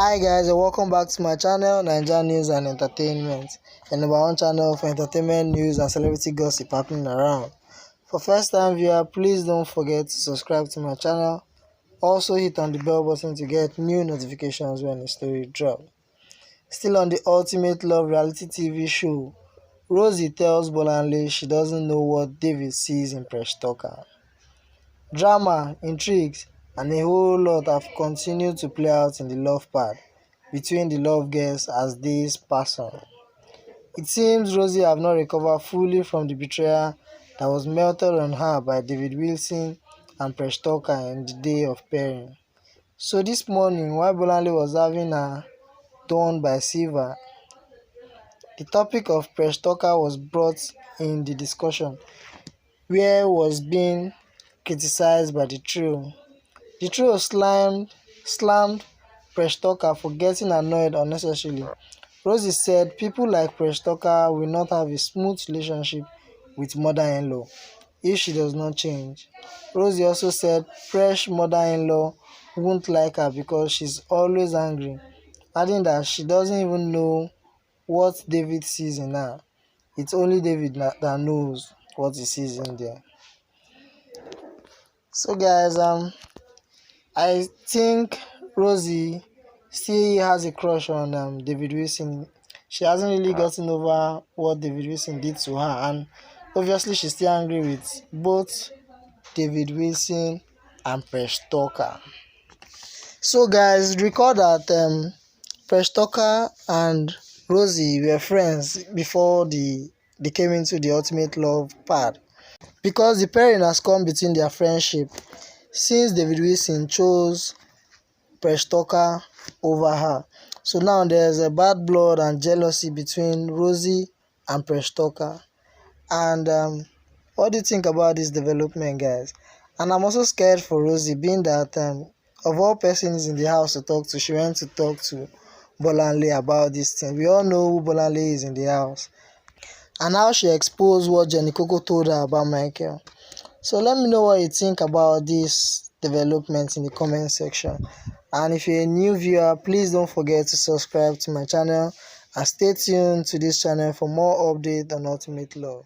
Hi guys, and welcome back to my channel, Naija News and Entertainment, the number one channel for entertainment news and celebrity gossip happening around. For first time viewer, please don't forget to subscribe to my channel. Also hit on the bell button to get new notifications when a story drops. Still on the ultimate love reality TV show, Rosie tells Bolanle she doesn't know what David sees in Presh-david. Drama, intrigues, and a whole lot have continued to play out in the love part between the love girls as days pass on. It seems Rosie have not recovered fully from the betrayal that was melted on her by David Wilson and Presh-david in the day of pairing. So this morning, while Bolanle was having her done by Silva, the topic of Presh-david was brought in the discussion, where was being criticized by the trio. The trio slammed Presh-david for getting annoyed unnecessarily. Rosie said people like Presh-david will not have a smooth relationship with mother-in-law if she does not change. Rosie also said Presh mother-in-law won't like her because she's always angry, adding that she doesn't even know what David sees in her. It's only David that knows what he sees in there. So guys, I think Rosie still has a crush on David Wilson. She hasn't really gotten over what David Wilson did to her, and obviously she's still angry with both David Wilson and Presh-david. So guys, recall that Presh-david and Rosie were friends before they came into the ultimate love part, because the pairing has come between their friendship since David Wilson chose Presh-david over her. So now there's a bad blood and jealousy between Rosie and Presh-david. And what do you think about this development, guys? And I'm also scared for Rosie, being that of all persons in the house to talk to, she went to talk to Bolanle about this thing. We all know who Bolanle is in the house, and how she exposed what Jenny Coco told her about Michael. So let me know what you think about this development in the comment section. And if you're a new viewer, please don't forget to subscribe to my channel and stay tuned to this channel for more updates on Ultimate Love.